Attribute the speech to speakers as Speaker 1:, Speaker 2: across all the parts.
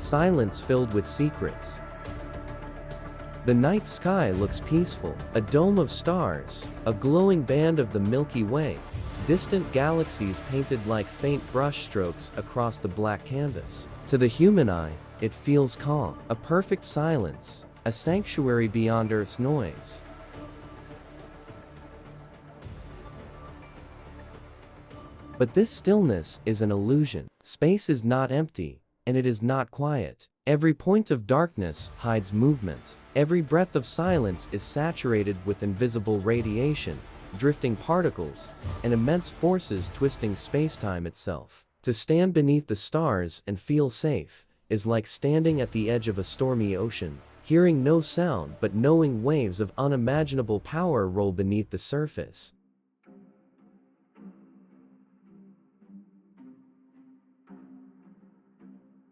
Speaker 1: silence filled with secrets. The night sky looks peaceful, a dome of stars, a glowing band of the Milky Way, distant galaxies painted like faint brushstrokes across the black canvas. To the human eye, it feels calm, a perfect silence, a sanctuary beyond Earth's noise. But this stillness is an illusion. Space is not empty, and it is not quiet. Every point of darkness hides movement. Every breath of silence is saturated with invisible radiation, drifting particles, and immense forces twisting space-time itself. To stand beneath the stars and feel safe is like standing at the edge of a stormy ocean, hearing no sound but knowing waves of unimaginable power roll beneath the surface.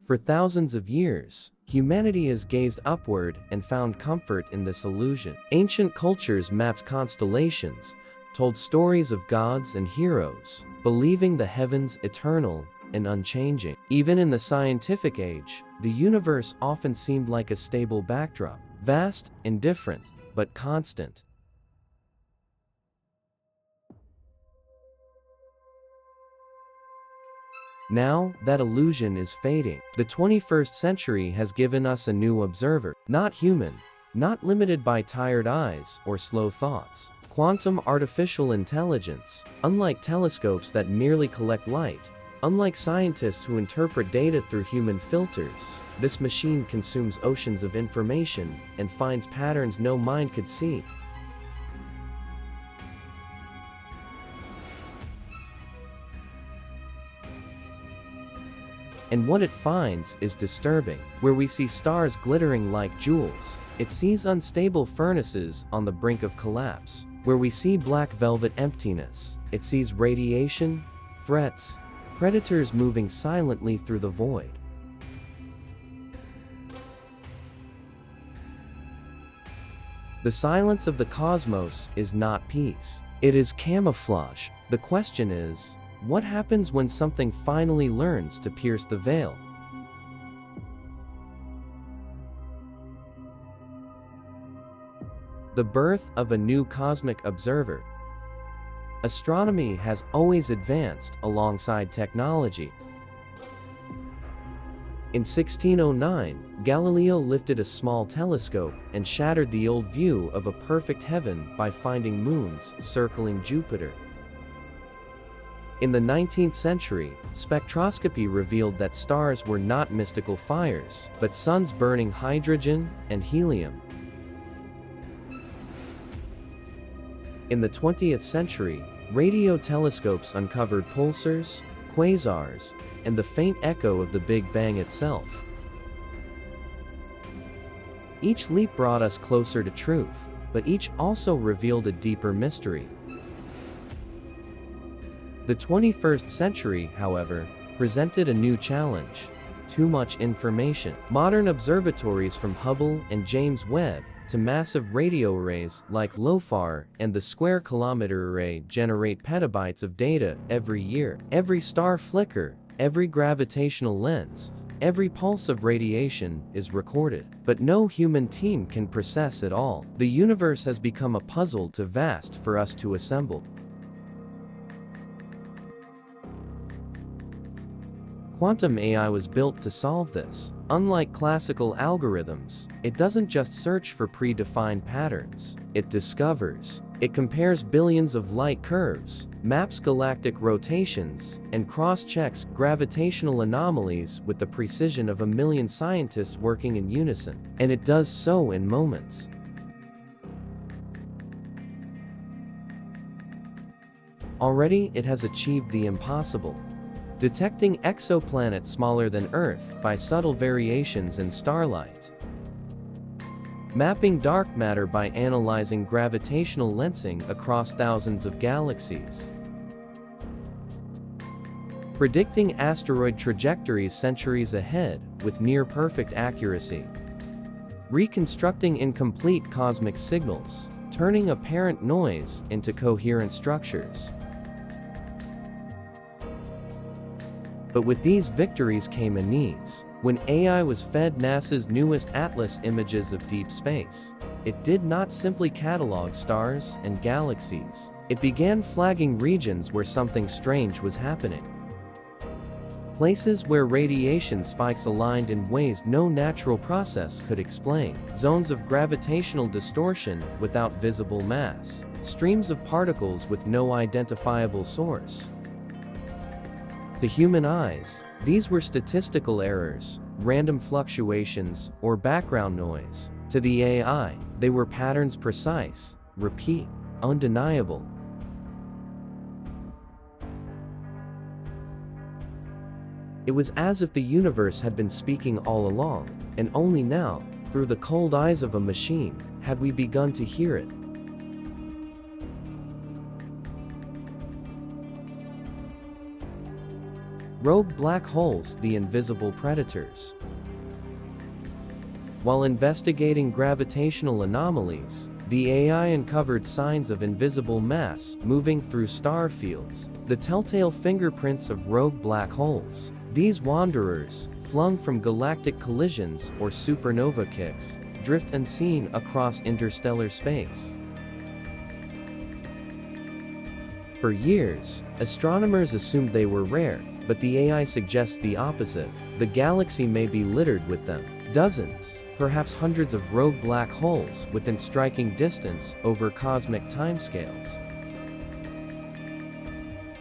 Speaker 1: For thousands of years, humanity has gazed upward and found comfort in this illusion. Ancient cultures mapped constellations, told stories of gods and heroes, believing the heavens eternal and unchanging. Even in the scientific age, the universe often seemed like a stable backdrop, vast, indifferent, but constant. Now, that illusion is fading. The 21st century has given us a new observer, not human, not limited by tired eyes or slow thoughts. Quantum artificial intelligence. Unlike telescopes that merely collect light, unlike scientists who interpret data through human filters, this machine consumes oceans of information and finds patterns no mind could see. And what it finds is disturbing. Where we see stars glittering like jewels, it sees unstable furnaces on the brink of collapse. Where we see black velvet emptiness, it sees radiation, threats, predators moving silently through the void. The silence of the cosmos is not peace. It is camouflage. The question is, what happens when something finally learns to pierce the veil? The birth of a new cosmic observer. Astronomy has always advanced alongside technology. In 1609, Galileo lifted a small telescope and shattered the old view of a perfect heaven by finding moons circling Jupiter. In the 19th century, spectroscopy revealed that stars were not mystical fires, but suns burning hydrogen and helium. In the 20th century, radio telescopes uncovered pulsars, quasars, and the faint echo of the Big Bang itself. Each leap brought us closer to truth, but each also revealed a deeper mystery. The 21st century, however, presented a new challenge: too much information. Modern observatories from Hubble and James Webb to massive radio arrays like LOFAR and the Square Kilometre Array generate petabytes of data every year. Every star flicker, every gravitational lens, every pulse of radiation is recorded. But no human team can process it all. The universe has become a puzzle too vast for us to assemble. Quantum AI was built to solve this. Unlike classical algorithms, it doesn't just search for predefined patterns. It discovers. It compares billions of light curves, maps galactic rotations, and cross-checks gravitational anomalies with the precision of a million scientists working in unison. And it does so in moments. Already, it has achieved the impossible. Detecting exoplanets smaller than Earth by subtle variations in starlight. Mapping dark matter by analyzing gravitational lensing across thousands of galaxies. Predicting asteroid trajectories centuries ahead with near-perfect accuracy. Reconstructing incomplete cosmic signals, turning apparent noise into coherent structures. But with these victories came unease. When AI was fed NASA's newest Atlas images of deep space, it did not simply catalog stars and galaxies. It began flagging regions where something strange was happening. Places where radiation spikes aligned in ways no natural process could explain. Zones of gravitational distortion without visible mass. Streams of particles with no identifiable source. To human eyes, these were statistical errors, random fluctuations, or background noise. To the AI, they were patterns precise, repeat, undeniable. It was as if the universe had been speaking all along, and only now, through the cold eyes of a machine, had we begun to hear it. Rogue black holes, the invisible predators. While investigating gravitational anomalies, the AI uncovered signs of invisible mass moving through star fields, the telltale fingerprints of rogue black holes. These wanderers, flung from galactic collisions or supernova kicks, drift unseen across interstellar space. For years, astronomers assumed they were rare, but the AI suggests the opposite. The galaxy may be littered with them. Dozens, perhaps hundreds of rogue black holes within striking distance over cosmic timescales.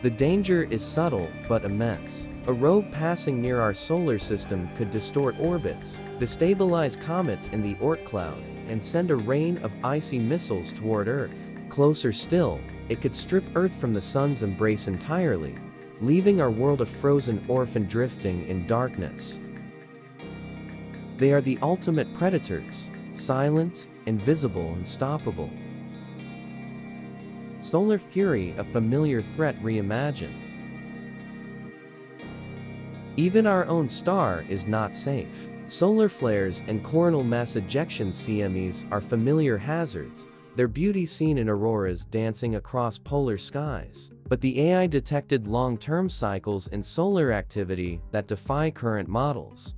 Speaker 1: The danger is subtle but immense. A rogue passing near our solar system could distort orbits, destabilize comets in the Oort cloud, and send a rain of icy missiles toward Earth. Closer still, it could strip Earth from the sun's embrace entirely, leaving our world a frozen orphan drifting in darkness. They are the ultimate predators, silent, invisible, unstoppable. Solar Fury, a familiar threat reimagined. Even our own star is not safe. Solar flares and coronal mass ejection CMEs are familiar hazards, their beauty seen in auroras dancing across polar skies. But the AI detected long-term cycles in solar activity that defy current models.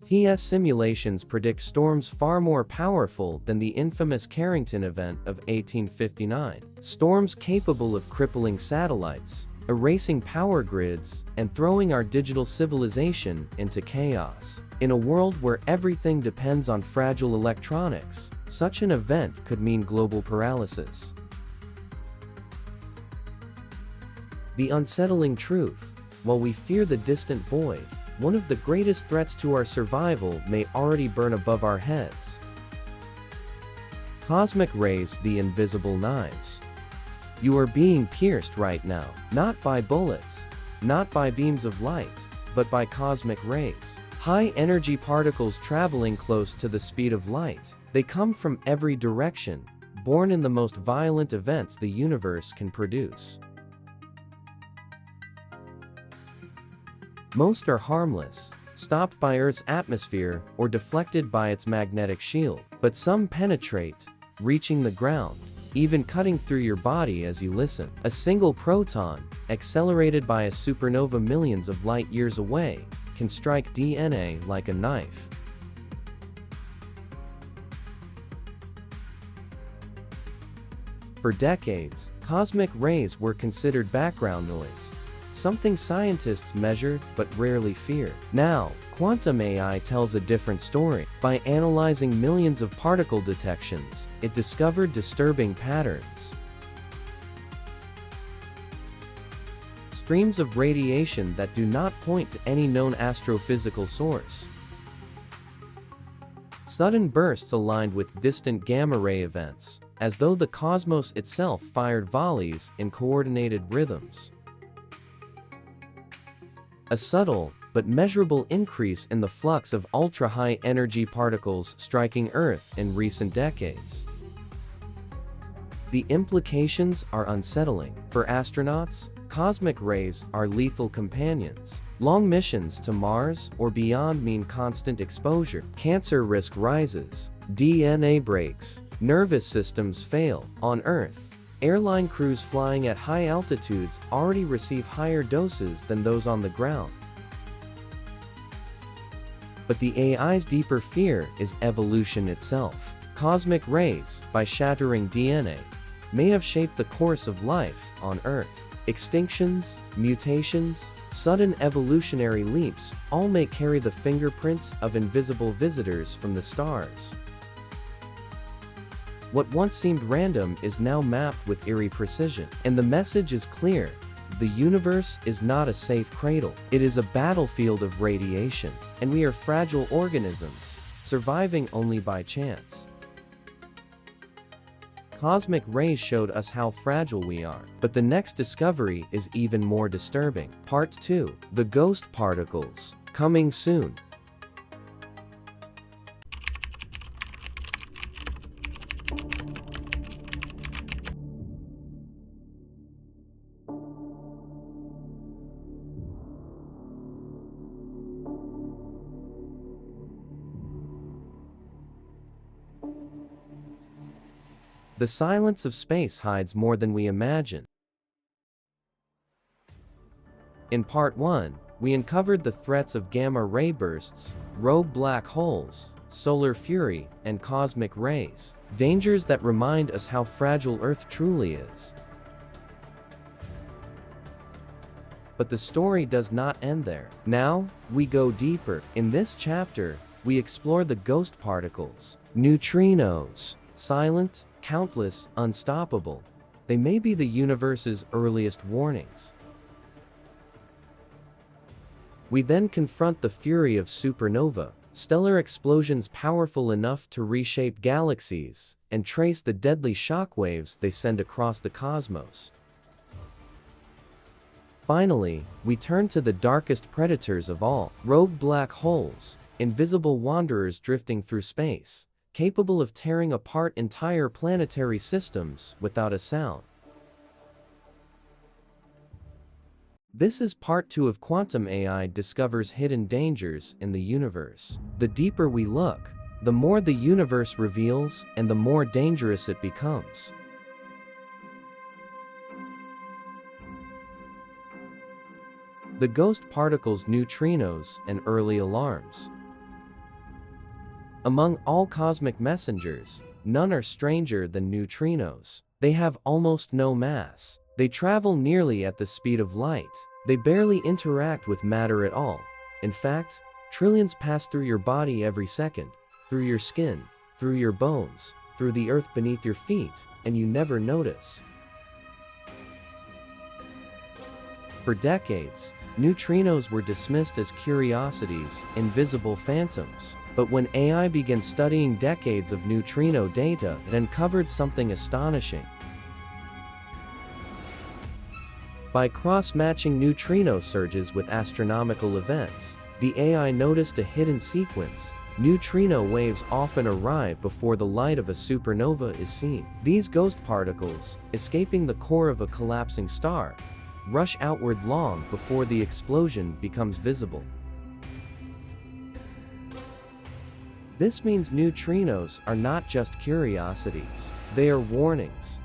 Speaker 1: TS simulations predict storms far more powerful than the infamous Carrington event of 1859. Storms capable of crippling satellites, erasing power grids, and throwing our digital civilization into chaos. In a world where everything depends on fragile electronics, such an event could mean global paralysis. The unsettling truth: while we fear the distant void, one of the greatest threats to our survival may already burn above our heads. Cosmic rays, the invisible knives. You are being pierced right now, not by bullets, not by beams of light, but by cosmic rays. High-energy particles traveling close to the speed of light. They come from every direction, born in the most violent events the universe can produce. Most are harmless, stopped by Earth's atmosphere or deflected by its magnetic shield, but some penetrate, reaching the ground, even cutting through your body as you listen. A single proton, accelerated by a supernova millions of light years away, can strike DNA like a knife. For decades, cosmic rays were considered background noise, something scientists measured but rarely feared. Now, quantum AI tells a different story. By analyzing millions of particle detections, it discovered disturbing patterns. Streams of radiation that do not point to any known astrophysical source. Sudden bursts aligned with distant gamma-ray events, as though the cosmos itself fired volleys in coordinated rhythms. A subtle, but measurable increase in the flux of ultra-high energy particles striking Earth in recent decades. The implications are unsettling. For astronauts, cosmic rays are lethal companions. Long missions to Mars or beyond mean constant exposure. Cancer risk rises, DNA breaks, nervous systems fail. On Earth, Airline crews flying at high altitudes already receive higher doses than those on the ground. But the AI's deeper fear is evolution itself. Cosmic rays, by shattering DNA, may have shaped the course of life on Earth. Extinctions, mutations, sudden evolutionary leaps all may carry the fingerprints of invisible visitors from the stars. What once seemed random is now mapped with eerie precision, and the message is clear. The universe is not a safe cradle. It is a battlefield of radiation, and we are fragile organisms, surviving only by chance. Cosmic rays showed us how fragile we are, but the next discovery is even more disturbing. Part 2. The Ghost Particles. Coming soon. The silence of space hides more than we imagine. In Part 1, we uncovered the threats of gamma-ray bursts, rogue black holes, solar fury, and cosmic rays, dangers that remind us how fragile Earth truly is. But the story does not end there. Now, we go deeper. In this chapter, we explore the ghost particles, neutrinos, silent, countless, unstoppable. They may be the universe's earliest warnings. We then confront the fury of supernova, stellar explosions powerful enough to reshape galaxies, and trace the deadly shockwaves they send across the cosmos. Finally, we turn to the darkest predators of all, rogue black holes, invisible wanderers drifting through space, capable of tearing apart entire planetary systems without a sound. This is Part 2 of Quantum AI Discovers Hidden Dangers in the Universe. The deeper we look, the more the universe reveals and the more dangerous it becomes. The ghost particles, neutrinos, and early alarms. Among all cosmic messengers, none are stranger than neutrinos. They have almost no mass. They travel nearly at the speed of light. They barely interact with matter at all. In fact, trillions pass through your body every second, through your skin, through your bones, through the earth beneath your feet, and you never notice. For decades, neutrinos were dismissed as curiosities, invisible phantoms. But when AI began studying decades of neutrino data, it uncovered something astonishing. By cross-matching neutrino surges with astronomical events, the AI noticed a hidden sequence. Neutrino waves often arrive before the light of a supernova is seen. These ghost particles, escaping the core of a collapsing star, rush outward long before the explosion becomes visible. This means neutrinos are not just curiosities, they are warnings.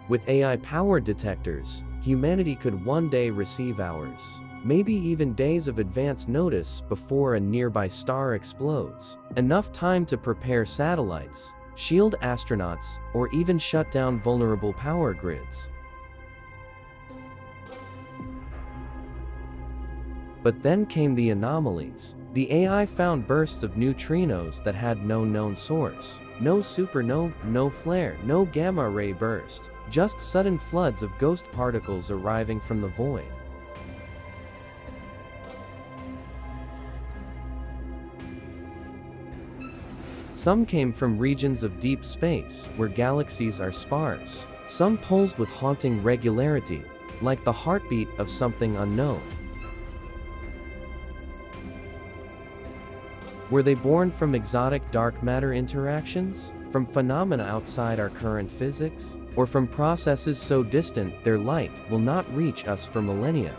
Speaker 1: With AI-powered detectors, humanity could one day receive hours, maybe even days of advance notice before a nearby star explodes. Enough time to prepare satellites, shield astronauts, or even shut down vulnerable power grids. But then came the anomalies. The AI found bursts of neutrinos that had no known source. No supernova, no flare, no gamma-ray burst. Just sudden floods of ghost particles arriving from the void. Some came from regions of deep space, where galaxies are sparse. Some pulsed with haunting regularity, like the heartbeat of something unknown. Were they born from exotic dark matter interactions? From phenomena outside our current physics? Or from processes so distant their light will not reach us for millennia?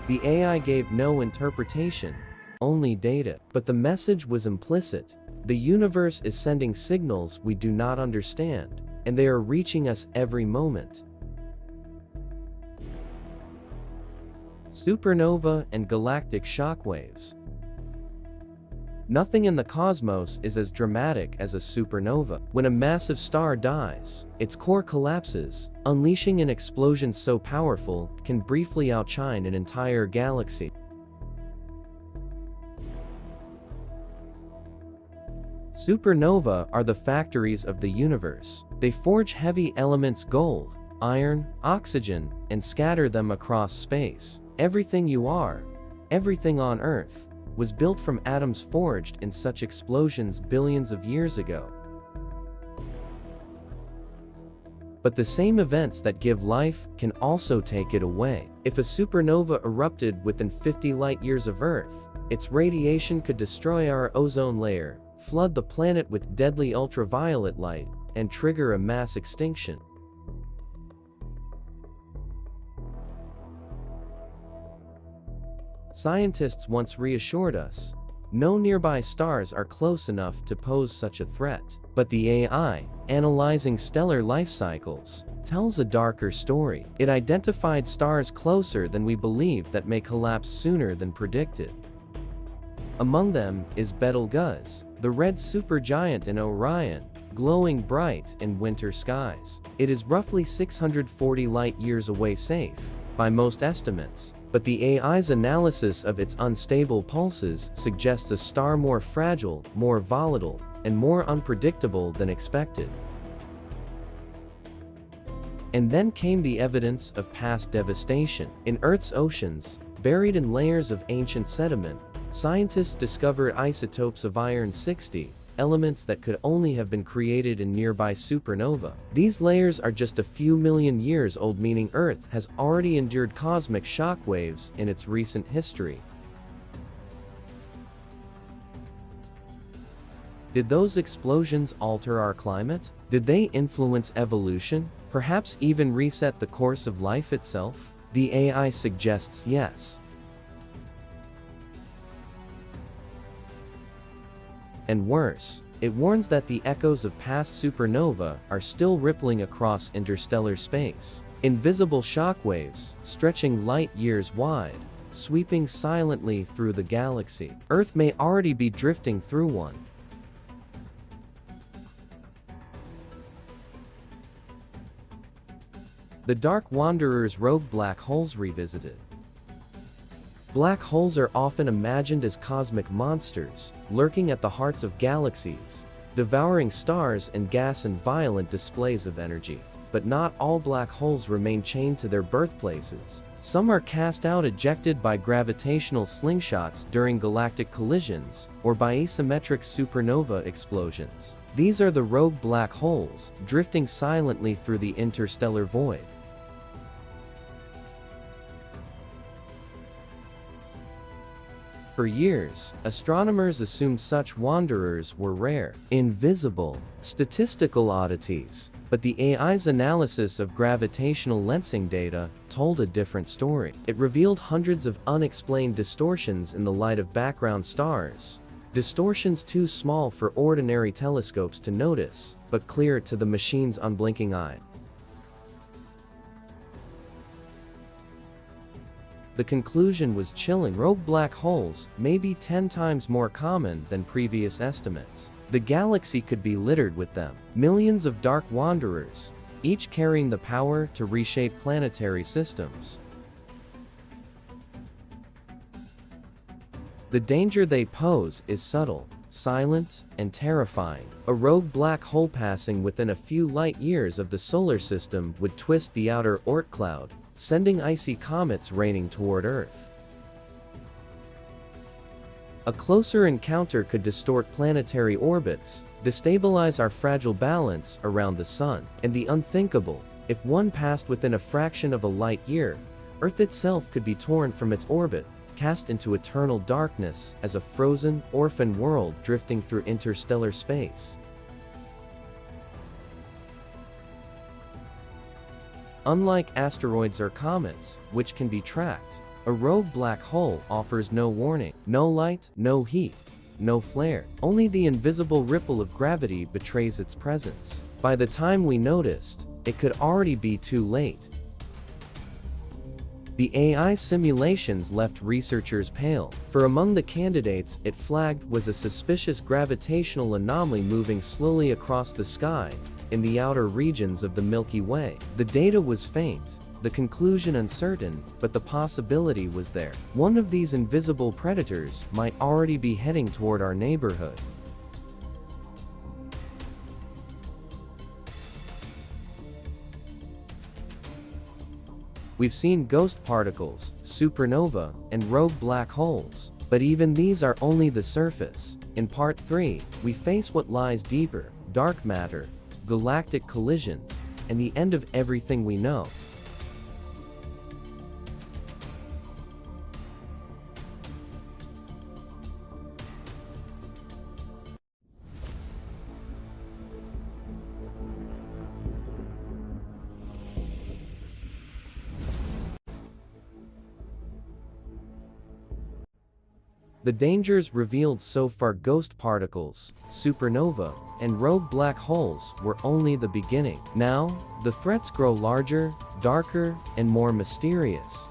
Speaker 1: The AI gave no interpretation, only data. But the message was implicit. The universe is sending signals we do not understand, and they are reaching us every moment. Supernova and galactic shockwaves. Nothing in the cosmos is as dramatic as a supernova. When a massive star dies, its core collapses, unleashing an explosion so powerful it can briefly outshine an entire galaxy. Supernova are the factories of the universe. They forge heavy elements gold, iron, oxygen, and scatter them across space. Everything you are, everything on Earth, was built from atoms forged in such explosions billions of years ago. But the same events that give life can also take it away. If a supernova erupted within 50 light-years of Earth, its radiation could destroy our ozone layer, flood the planet with deadly ultraviolet light, and trigger a mass extinction. Scientists once reassured us, no nearby stars are close enough to pose such a threat. But the AI, analyzing stellar life cycles, tells a darker story. It identified stars closer than we believe that may collapse sooner than predicted. Among them is Betelgeuse, the red supergiant in Orion, glowing bright in winter skies. It is roughly 640 light-years away safe, by most estimates, but the AI's analysis of its unstable pulses suggests a star more fragile, more volatile, and more unpredictable than expected. And then came the evidence of past devastation. In Earth's oceans, buried in layers of ancient sediment, scientists discovered isotopes of iron-60, elements that could only have been created in nearby supernova. These layers are just a few million years old, meaning Earth has already endured cosmic shockwaves in its recent history. Did those explosions alter our climate? Did they influence evolution? Perhaps even reset the course of life itself? The AI suggests yes. And worse, it warns that the echoes of past supernova are still rippling across interstellar space. Invisible shockwaves, stretching light-years wide, sweeping silently through the galaxy. Earth may already be drifting through one. The Dark Wanderer's rogue black holes revisited. Black holes are often imagined as cosmic monsters, lurking at the hearts of galaxies, devouring stars and gas in violent displays of energy. But not all black holes remain chained to their birthplaces. Some are cast out, ejected by gravitational slingshots during galactic collisions, or by asymmetric supernova explosions. These are the rogue black holes, drifting silently through the interstellar void. For years, astronomers assumed such wanderers were rare, invisible, statistical oddities, but the AI's analysis of gravitational lensing data told a different story. It revealed hundreds of unexplained distortions in the light of background stars. Distortions too small for ordinary telescopes to notice, but clear to the machine's unblinking eye. The conclusion was chilling. Rogue black holes may be 10 times more common than previous estimates. The galaxy could be littered with them. Millions of dark wanderers, each carrying the power to reshape planetary systems. The danger they pose is subtle, silent, and terrifying. A rogue black hole passing within a few light years of the solar system would twist the outer Oort cloud, sending icy comets raining toward Earth. A closer encounter could distort planetary orbits, destabilize our fragile balance around the Sun. And the unthinkable, if one passed within a fraction of a light year, Earth itself could be torn from its orbit, cast into eternal darkness as a frozen, orphan world drifting through interstellar space. Unlike asteroids or comets, which can be tracked, a rogue black hole offers no warning, no light, no heat, no flare. Only the invisible ripple of gravity betrays its presence. By the time we noticed, it could already be too late. The AI simulations left researchers pale, for among the candidates it flagged was a suspicious gravitational anomaly moving slowly across the sky in the outer regions of the Milky Way. The data was faint, the conclusion uncertain, but the possibility was there. One of these invisible predators might already be heading toward our neighborhood. We've seen ghost particles, supernova, and rogue black holes, but even these are only the surface. In part 3, we face what lies deeper: dark matter, galactic collisions, and the end of everything we know. The dangers revealed so far, ghost particles, supernova, and rogue black holes, were only the beginning. Now, the threats grow larger, darker, and more mysterious.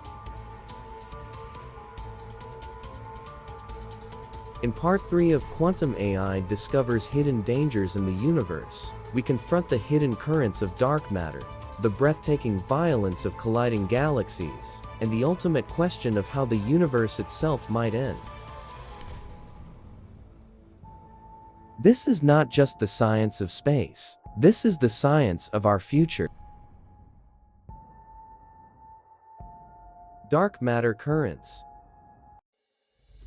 Speaker 1: In part 3 of Quantum AI discovers hidden dangers in the universe, we confront the hidden currents of dark matter, the breathtaking violence of colliding galaxies, and the ultimate question of how the universe itself might end. This is not just the science of space. This is the science of our future. Dark matter currents.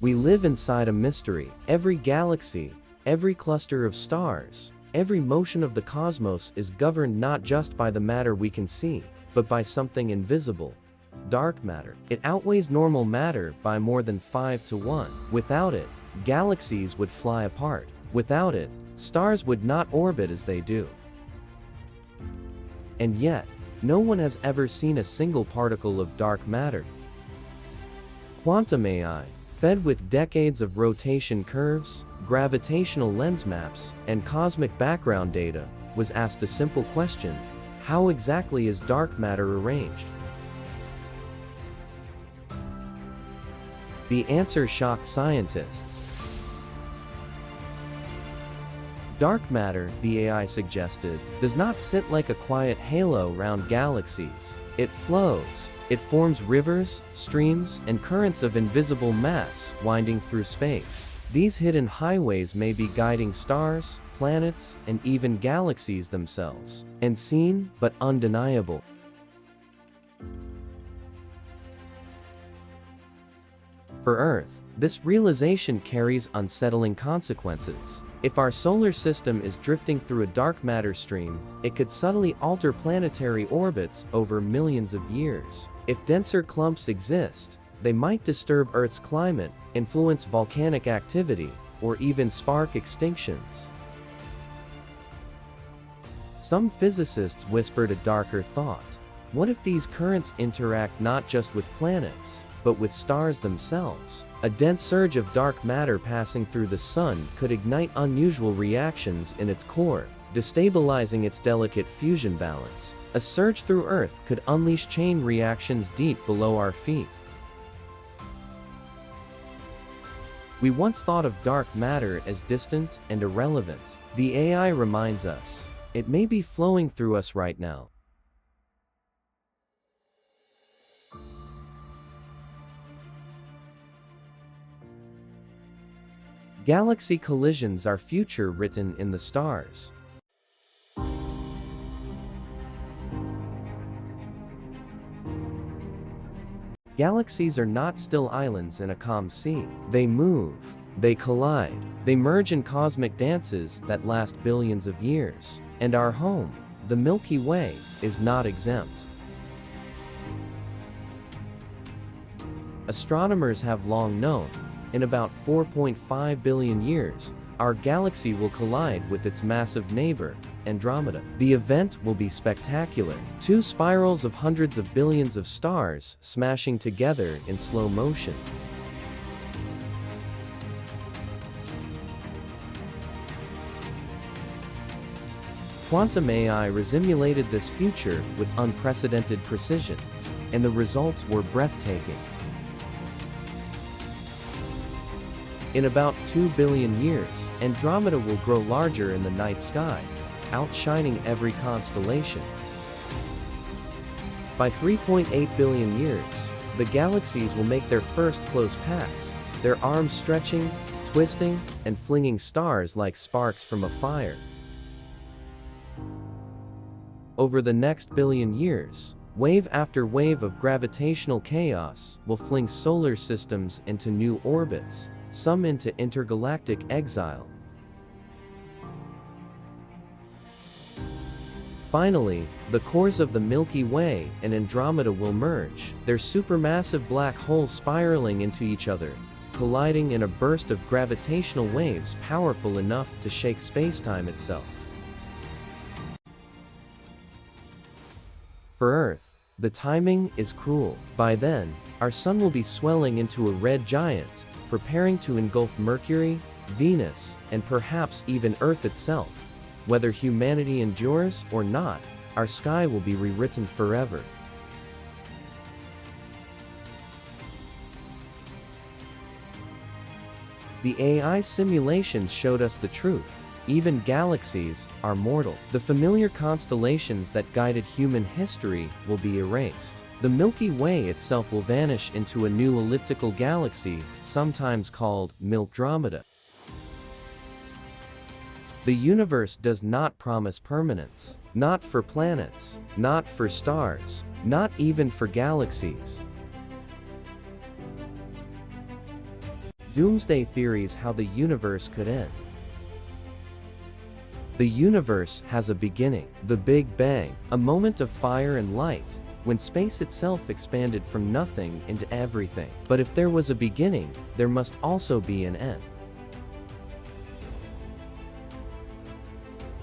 Speaker 1: We live inside a mystery. Every galaxy, every cluster of stars, every motion of the cosmos is governed not just by the matter we can see, but by something invisible: dark matter. It outweighs normal matter by more than 5 to 1. Without it, galaxies would fly apart. Without it, stars would not orbit as they do. And yet, no one has ever seen a single particle of dark matter. Quantum AI, fed with decades of rotation curves, gravitational lens maps, and cosmic background data, was asked a simple question: how exactly is dark matter arranged? The answer shocked scientists. Dark matter, the AI suggested, does not sit like a quiet halo around galaxies. It flows. It forms rivers, streams, and currents of invisible mass winding through space. These hidden highways may be guiding stars, planets, and even galaxies themselves. Unseen, but undeniable. For Earth, this realization carries unsettling consequences. If our solar system is drifting through a dark matter stream, it could subtly alter planetary orbits over millions of years. If denser clumps exist, they might disturb Earth's climate, influence volcanic activity, or even spark extinctions. Some physicists whispered a darker thought. What if these currents interact not just with planets, but with stars themselves? A dense surge of dark matter passing through the sun could ignite unusual reactions in its core, destabilizing its delicate fusion balance. A surge through Earth could unleash chain reactions deep below our feet. We once thought of dark matter as distant and irrelevant. The AI reminds us, it may be flowing through us right now. Galaxy collisions are future written in the stars. Galaxies are not still islands in a calm sea. They move, they collide, they merge in cosmic dances that last billions of years. And our home, the Milky Way, is not exempt. Astronomers have long known, in about 4.5 billion years, our galaxy will collide with its massive neighbor, Andromeda. The event will be spectacular. Two spirals of hundreds of billions of stars smashing together in slow motion. Quantum AI resimulated this future with unprecedented precision, and the results were breathtaking. In about 2 billion years, Andromeda will grow larger in the night sky, outshining every constellation. By 3.8 billion years, the galaxies will make their first close pass, their arms stretching, twisting, and flinging stars like sparks from a fire. Over the next billion years, wave after wave of gravitational chaos will fling solar systems into new orbits, some into intergalactic exile. Finally, the cores of the Milky Way and Andromeda will merge, their supermassive black holes spiraling into each other, colliding in a burst of gravitational waves powerful enough to shake spacetime itself. For Earth, the timing is cruel. By then, our sun will be swelling into a red giant, preparing to engulf Mercury, Venus, and perhaps even Earth itself. Whether humanity endures or not, our sky will be rewritten forever. The AI simulations showed us the truth. Even galaxies are mortal. The familiar constellations that guided human history will be erased. The Milky Way itself will vanish into a new elliptical galaxy, sometimes called Milkdromeda. The universe does not promise permanence. Not for planets, not for stars, not even for galaxies. Doomsday theories how the universe could end. The universe has a beginning, the Big Bang, a moment of fire and light, when space itself expanded from nothing into everything. But if there was a beginning, there must also be an end.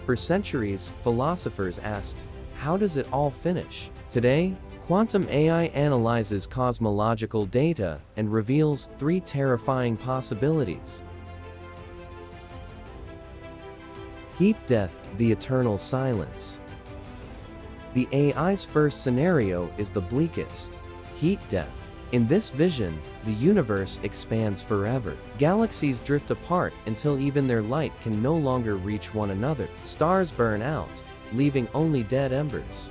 Speaker 1: For centuries, philosophers asked, how does it all finish? Today, quantum AI analyzes cosmological data and reveals 3 terrifying possibilities. Heat death, the eternal silence. The AI's first scenario is the bleakest. Heat death. In this vision, the universe expands forever. Galaxies drift apart until even their light can no longer reach one another. Stars burn out, leaving only dead embers.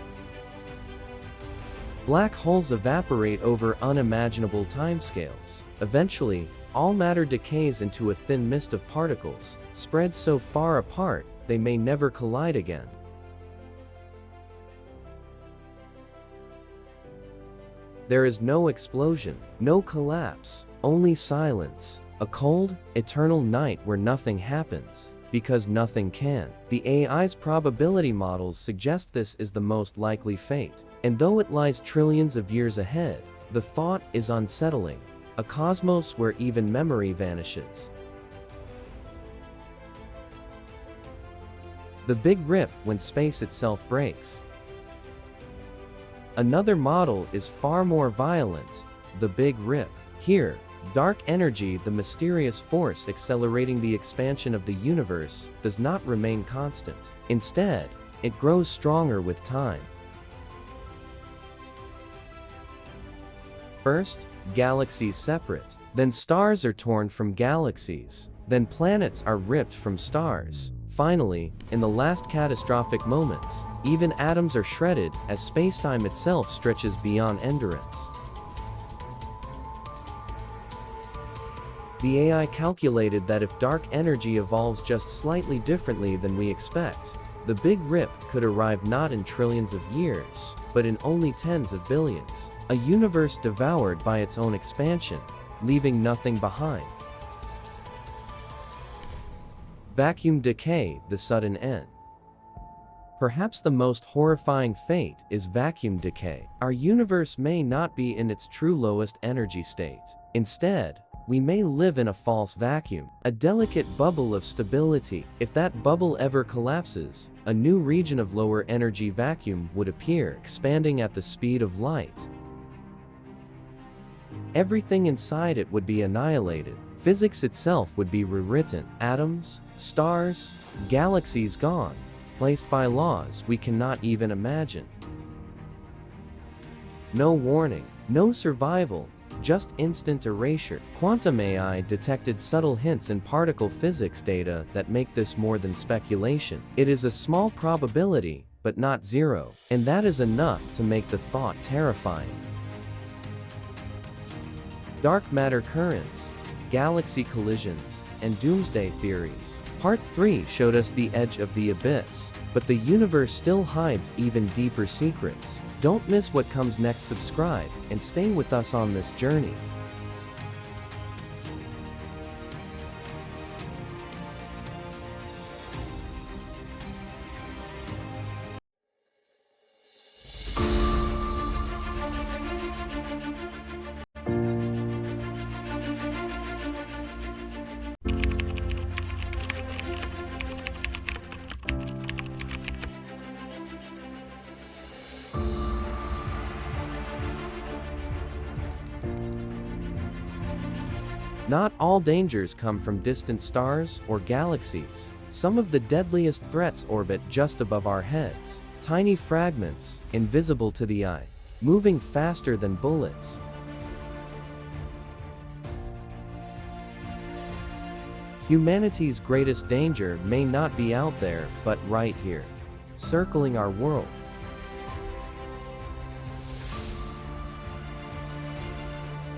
Speaker 1: Black holes evaporate over unimaginable timescales. Eventually, all matter decays into a thin mist of particles, spread so far apart they may never collide again. There is no explosion, no collapse, only silence, a cold, eternal night where nothing happens, because nothing can. The AI's probability models suggest this is the most likely fate. And though it lies trillions of years ahead, the thought is unsettling, a cosmos where even memory vanishes. The Big Rip, when space itself breaks. Another model is far more violent, the Big Rip. Here, dark energy, the mysterious force accelerating the expansion of the universe, does not remain constant. Instead, it grows stronger with time. First, galaxies separate. Then stars are torn from galaxies. Then planets are ripped from stars. Finally, in the last catastrophic moments, even atoms are shredded as spacetime itself stretches beyond endurance. The AI calculated that if dark energy evolves just slightly differently than we expect, the Big Rip could arrive not in trillions of years, but in only tens of billions. A universe devoured by its own expansion, leaving nothing behind. Vacuum decay, the sudden end. Perhaps the most horrifying fate is vacuum decay. Our universe may not be in its true lowest energy state. Instead, we may live in a false vacuum, a delicate bubble of stability. If that bubble ever collapses, a new region of lower energy vacuum would appear, expanding at the speed of light. Everything inside it would be annihilated. Physics itself would be rewritten. Atoms, stars, galaxies gone. placed by laws we cannot even imagine. No warning, no survival, just instant erasure. Quantum AI detected subtle hints in particle physics data that make this more than speculation. It is a small probability, but not zero, and that is enough to make the thought terrifying. Dark matter currents, galaxy collisions, and doomsday theories. Part 3 showed us the edge of the abyss, but the universe still hides even deeper secrets. Don't miss what comes next. Subscribe and stay with us on this journey. Not all dangers come from distant stars or galaxies. Some of the deadliest threats orbit just above our heads. Tiny fragments, invisible to the eye, moving faster than bullets. Humanity's greatest danger may not be out there, but right here, circling our world.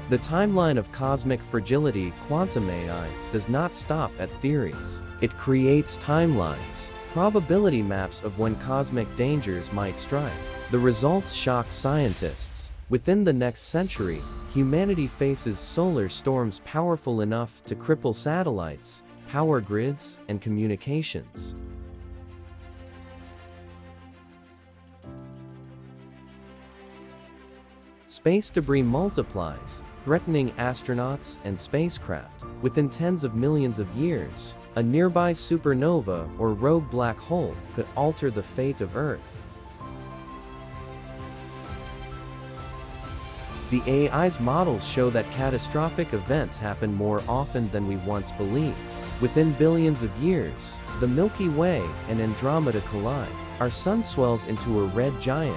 Speaker 1: The timeline of cosmic fragility. Quantum AI does not stop at theories. It creates timelines, probability maps of when cosmic dangers might strike. The results shock scientists. Within the next century, humanity faces solar storms powerful enough to cripple satellites, power grids, and communications. Space debris multiplies, threatening astronauts and spacecraft. Within tens of millions of years, a nearby supernova or rogue black hole could alter the fate of Earth. The AI's models show that catastrophic events happen more often than we once believed. Within billions of years, the Milky Way and Andromeda collide. Our sun swells into a red giant,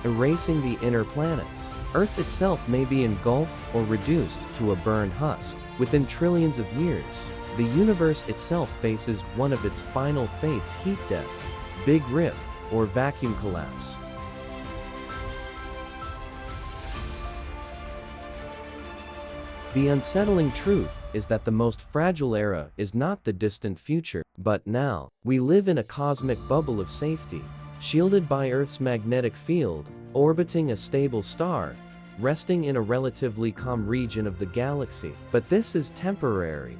Speaker 1: erasing the inner planets. Earth itself may be engulfed or reduced to a burned husk. Within trillions of years, the universe itself faces one of its final fates: heat death, Big Rip, or vacuum collapse. The unsettling truth is that the most fragile era is not the distant future, but now. We live in a cosmic bubble of safety, shielded by Earth's magnetic field, orbiting a stable star, resting in a relatively calm region of the galaxy. But this is temporary.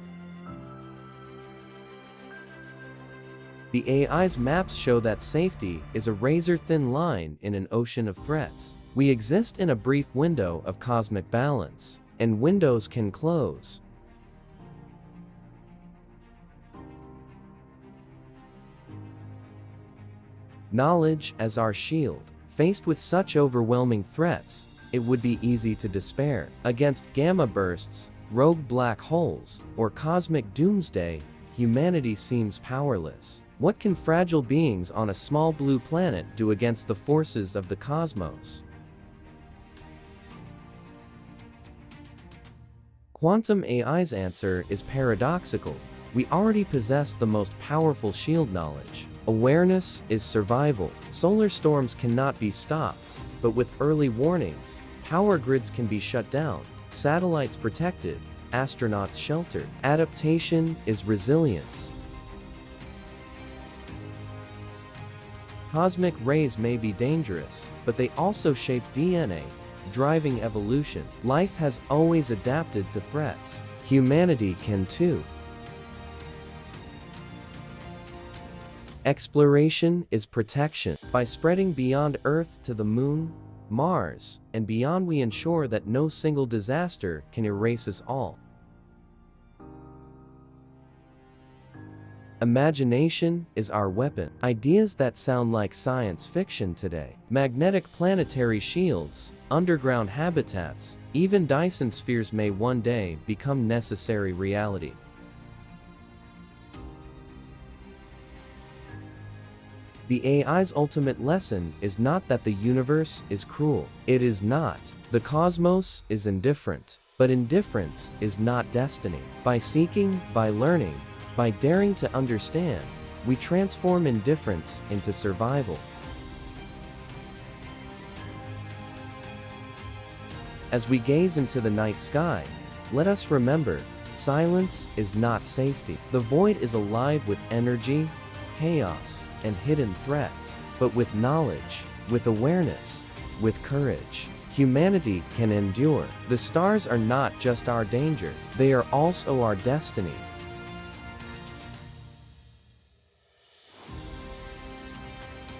Speaker 1: The AI's maps show that safety is a razor-thin line in an ocean of threats. We exist in a brief window of cosmic balance, and windows can close. Knowledge as our shield. Faced with such overwhelming threats, it would be easy to despair. Against gamma bursts, rogue black holes, or cosmic doomsday, humanity seems powerless. What can fragile beings on a small blue planet do against the forces of the cosmos? Quantum AI's answer is paradoxical. We already possess the most powerful shield: knowledge. Awareness is survival. Solar storms cannot be stopped, but with early warnings, power grids can be shut down, satellites protected, astronauts sheltered. Adaptation is resilience. Cosmic rays may be dangerous, but they also shape DNA, driving evolution. Life has always adapted to threats. Humanity can too. Exploration is protection. By spreading beyond Earth to the Moon, Mars, and beyond, we ensure that no single disaster can erase us all. Imagination is our weapon. Ideas that sound like science fiction today. Magnetic planetary shields, underground habitats, even Dyson spheres may one day become necessary reality. The AI's ultimate lesson is not that the universe is cruel. It is not. The cosmos is indifferent. But indifference is not destiny. By seeking, by learning, by daring to understand, we transform indifference into survival. As we gaze into the night sky, let us remember, silence is not safety. The void is alive with energy, chaos, and hidden threats. But with knowledge, with awareness, with courage, humanity can endure. The stars are not just our danger, they are also our destiny.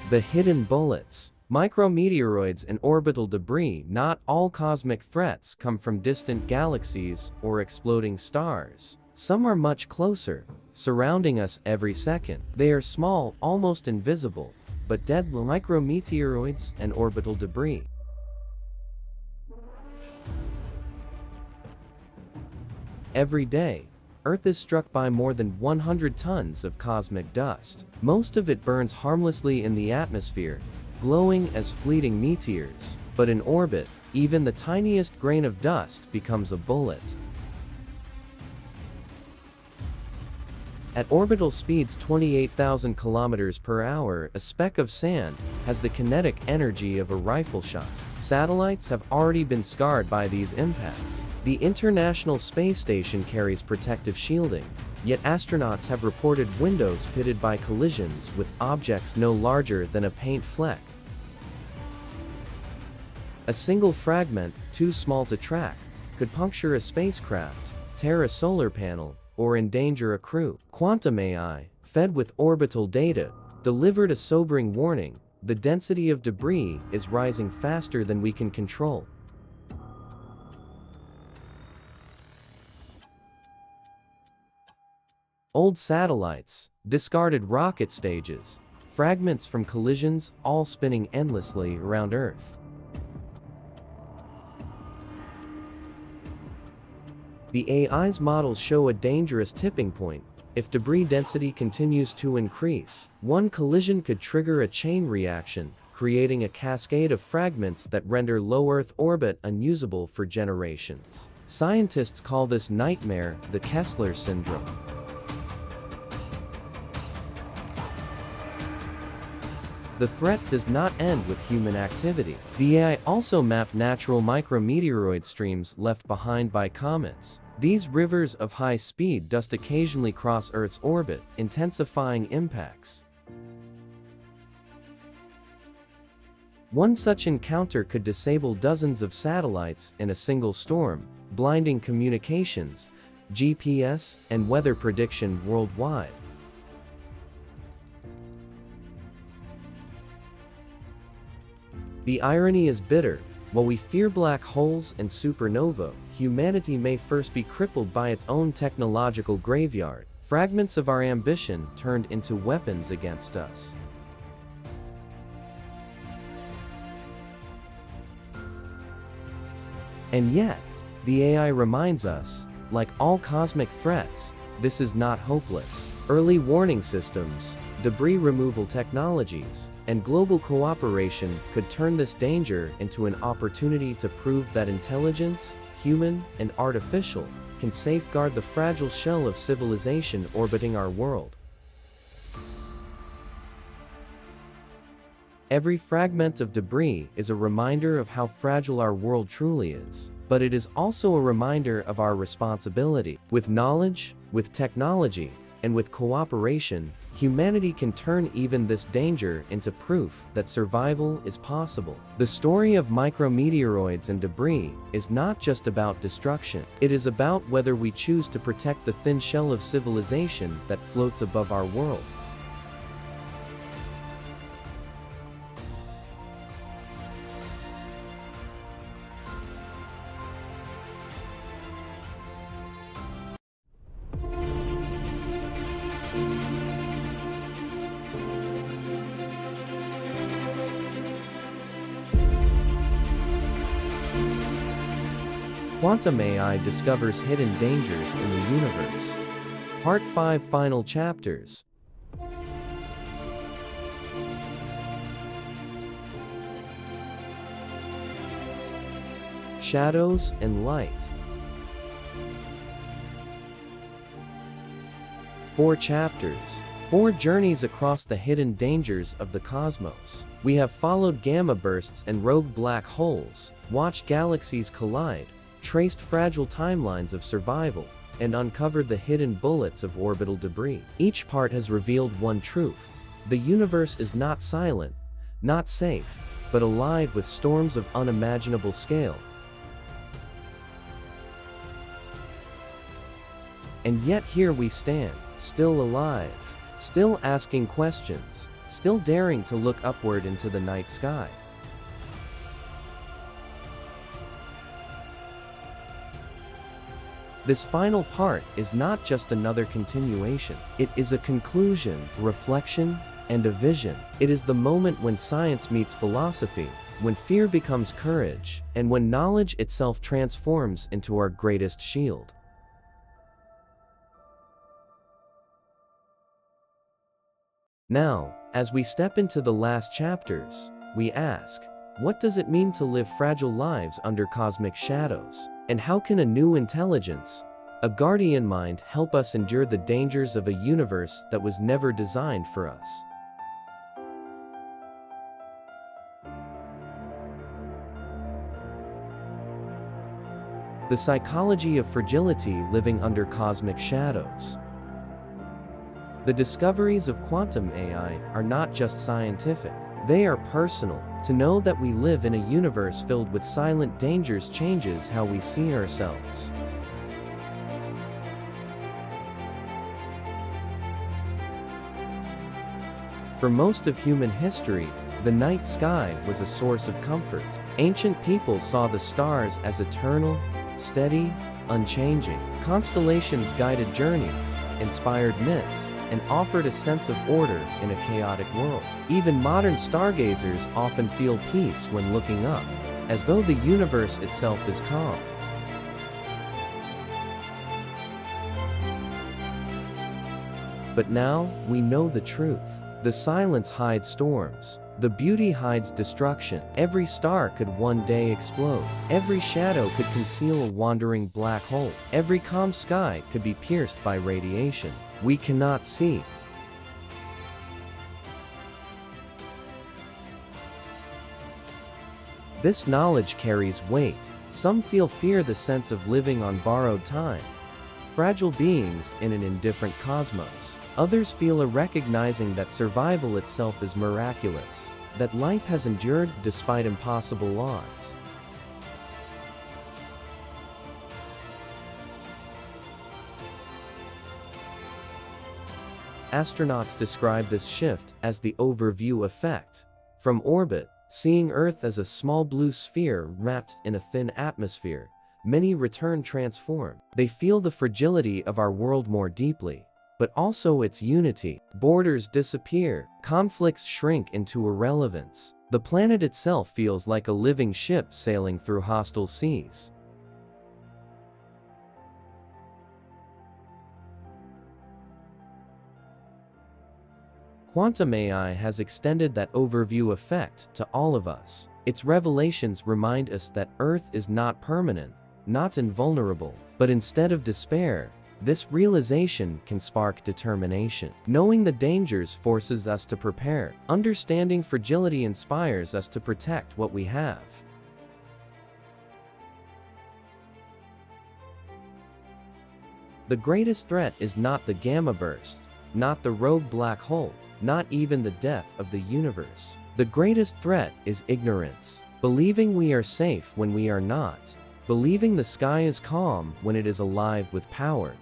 Speaker 1: The hidden bullets. Micrometeoroids and orbital debris. Not all cosmic threats come from distant galaxies or exploding stars. Some are much closer, surrounding us every second. They are small, almost invisible, but deadly. Micrometeoroids and orbital debris. Every day, Earth is struck by more than 100 tons of cosmic dust. Most of it burns harmlessly in the atmosphere, glowing as fleeting meteors. But in orbit, even the tiniest grain of dust becomes a bullet. At orbital speeds 28,000 kilometers per hour, a speck of sand has the kinetic energy of a rifle shot. Satellites have already been scarred by these impacts. The International Space Station carries protective shielding, yet astronauts have reported windows pitted by collisions with objects no larger than a paint fleck. A single fragment, too small to track, could puncture a spacecraft, tear a solar panel, or endanger a crew. Quantum AI, fed with orbital data, delivered a sobering warning: the density of debris is rising faster than we can control. Old satellites, discarded rocket stages, fragments from collisions, all spinning endlessly around Earth. The AI's models show a dangerous tipping point. If debris density continues to increase, one collision could trigger a chain reaction, creating a cascade of fragments that render low Earth orbit unusable for generations. Scientists call this nightmare the Kessler syndrome. The threat does not end with human activity. The AI also mapped natural micrometeoroid streams left behind by comets. These rivers of high-speed dust occasionally cross Earth's orbit, intensifying impacts. One such encounter could disable dozens of satellites in a single storm, blinding communications, GPS, and weather prediction worldwide. The irony is bitter. While we fear black holes and supernova, humanity may first be crippled by its own technological graveyard, fragments of our ambition turned into weapons against us. And yet, the AI reminds us, like all cosmic threats, this is not hopeless. Early warning systems, debris removal technologies, and global cooperation could turn this danger into an opportunity to prove that intelligence, human and artificial, can safeguard the fragile shell of civilization orbiting our world. Every fragment of debris is a reminder of how fragile our world truly is, but it is also a reminder of our responsibility. With knowledge, with technology, and with cooperation, humanity can turn even this danger into proof that survival is possible. The story of micrometeoroids and debris is not just about destruction. It is about whether we choose to protect the thin shell of civilization that floats above our world. Quantum AI discovers hidden dangers in the universe. Part 5 Final Chapters. Shadows and Light. 4 chapters. 4 journeys across the hidden dangers of the cosmos. We have followed gamma bursts and rogue black holes, watched galaxies collide, traced fragile timelines of survival, and uncovered the hidden bullets of orbital debris. Each part has revealed one truth: the universe is not silent, not safe, but alive with storms of unimaginable scale. And yet here we stand, still alive, still asking questions, still daring to look upward into the night sky. This final part is not just another continuation. It is a conclusion, reflection, and a vision. It is the moment when science meets philosophy, when fear becomes courage, and when knowledge itself transforms into our greatest shield. Now, as we step into the last chapters, we ask, what does it mean to live fragile lives under cosmic shadows? And how can a new intelligence, a guardian mind, help us endure the dangers of a universe that was never designed for us? The psychology of fragility living under cosmic shadows. The discoveries of quantum AI are not just scientific, they are personal. To know that we live in a universe filled with silent dangers changes how we see ourselves. For most of human history, the night sky was a source of comfort. Ancient people saw the stars as eternal, steady, unchanging. Constellations guided journeys, inspired myths, and offered a sense of order in a chaotic world. Even modern stargazers often feel peace when looking up, as though the universe itself is calm. But now, we know the truth. The silence hides storms. The beauty hides destruction. Every star could one day explode. Every shadow could conceal a wandering black hole. Every calm sky could be pierced by radiation we cannot see. This knowledge carries weight. Some fear the sense of living on borrowed time, fragile beings in an indifferent cosmos. Others feel a recognizing that survival itself is miraculous, that life has endured despite impossible odds. Astronauts describe this shift as the overview effect. From orbit, seeing Earth as a small blue sphere wrapped in a thin atmosphere, many return transformed. They feel the fragility of our world more deeply, but also its unity. Borders disappear, conflicts shrink into irrelevance. The planet itself feels like a living ship sailing through hostile seas. Quantum AI has extended that overview effect to all of us. Its revelations remind us that Earth is not permanent, not invulnerable, but instead of despair, this realization can spark determination. Knowing the dangers forces us to prepare. Understanding fragility inspires us to protect what we have. The greatest threat is not the gamma burst, not the rogue black hole, not even the death of the universe. The greatest threat is ignorance. Believing we are safe when we are not. Believing the sky is calm when it is alive with power.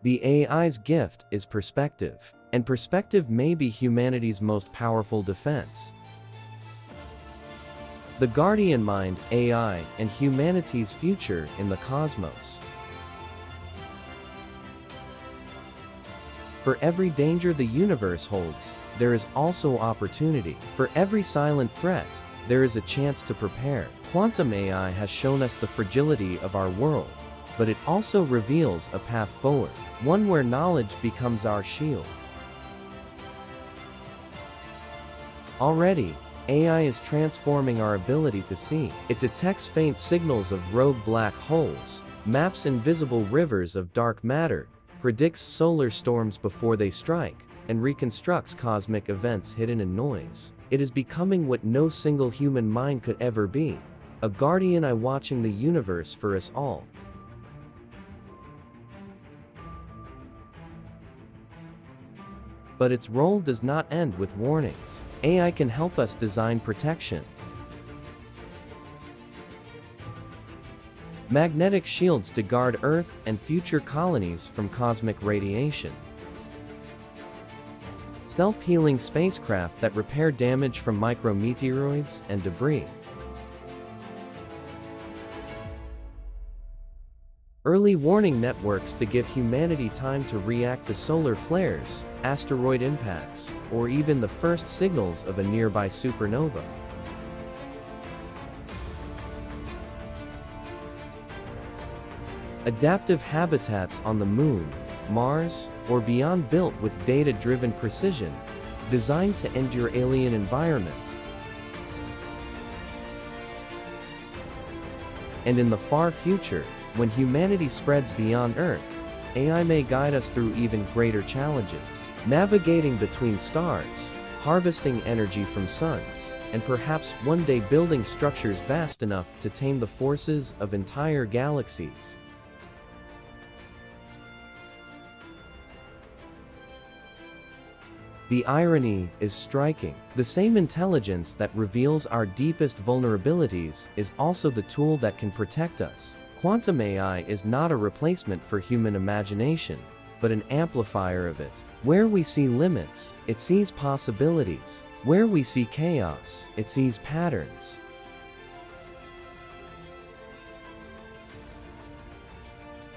Speaker 1: The AI's gift is perspective, and perspective may be humanity's most powerful defense. The guardian mind, AI, and humanity's future in the cosmos. For every danger the universe holds, there is also opportunity. For every silent threat, there is a chance to prepare. Quantum AI has shown us the fragility of our world, but it also reveals a path forward, one where knowledge becomes our shield. Already, AI is transforming our ability to see. It detects faint signals of rogue black holes, maps invisible rivers of dark matter, predicts solar storms before they strike, and reconstructs cosmic events hidden in noise. It is becoming what no single human mind could ever be, a guardian eye watching the universe for us all. But its role does not end with warnings. AI can help us design protection. Magnetic shields to guard Earth and future colonies from cosmic radiation. Self-healing spacecraft that repair damage from micrometeoroids and debris. Early warning networks to give humanity time to react to solar flares, asteroid impacts, or even the first signals of a nearby supernova. Adaptive habitats on the Moon, Mars, or beyond built with data-driven precision, designed to endure alien environments. And in the far future, when humanity spreads beyond Earth, AI may guide us through even greater challenges, navigating between stars, harvesting energy from suns, and perhaps one day building structures vast enough to tame the forces of entire galaxies. The irony is striking. The same intelligence that reveals our deepest vulnerabilities is also the tool that can protect us. Quantum AI is not a replacement for human imagination, but an amplifier of it. Where we see limits, it sees possibilities. Where we see chaos, it sees patterns.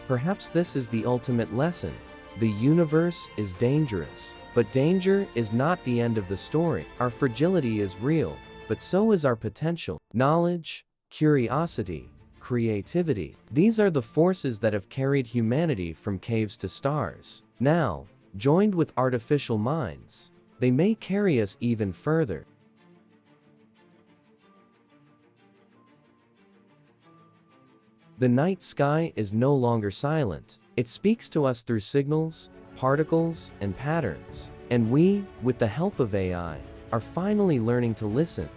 Speaker 1: Perhaps this is the ultimate lesson. The universe is dangerous, but danger is not the end of the story. Our fragility is real, but so is our potential. Knowledge, curiosity, creativity. These are the forces that have carried humanity from caves to stars. Now, joined with artificial minds, they may carry us even further. The night sky is no longer silent. It speaks to us through signals, particles, and patterns. And we, with the help of AI, are finally learning to listen.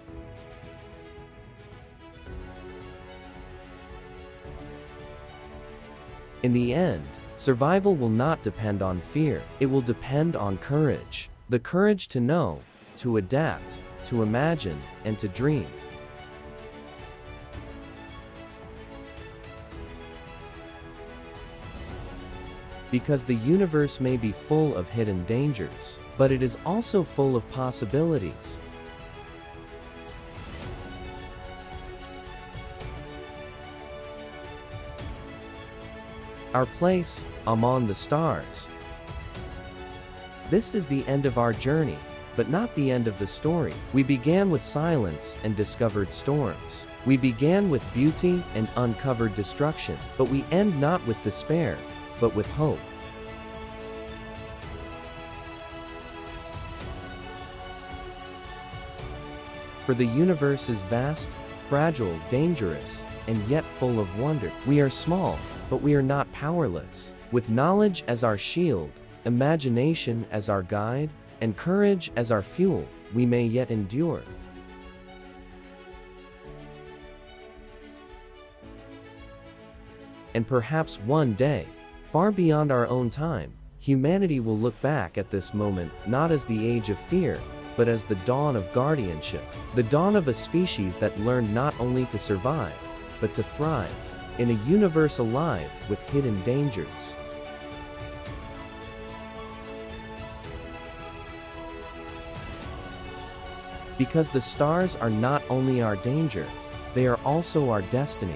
Speaker 1: In the end, survival will not depend on fear. It will depend on courage. The courage to know, to adapt, to imagine, and to dream. Because the universe may be full of hidden dangers, but it is also full of possibilities. Our place among the stars. This is the end of our journey, but not the end of the story. We began with silence and discovered storms. We began with beauty and uncovered destruction, but we end not with despair, but with hope. For the universe is vast, fragile, dangerous, and yet full of wonder. We are small, but we are not powerless. With knowledge as our shield, imagination as our guide, and courage as our fuel, we may yet endure. And perhaps one day, far beyond our own time, humanity will look back at this moment not as the age of fear, but as the dawn of guardianship, the dawn of a species that learned not only to survive, but to thrive, in a universe alive with hidden dangers. Because the stars are not only our danger, they are also our destiny.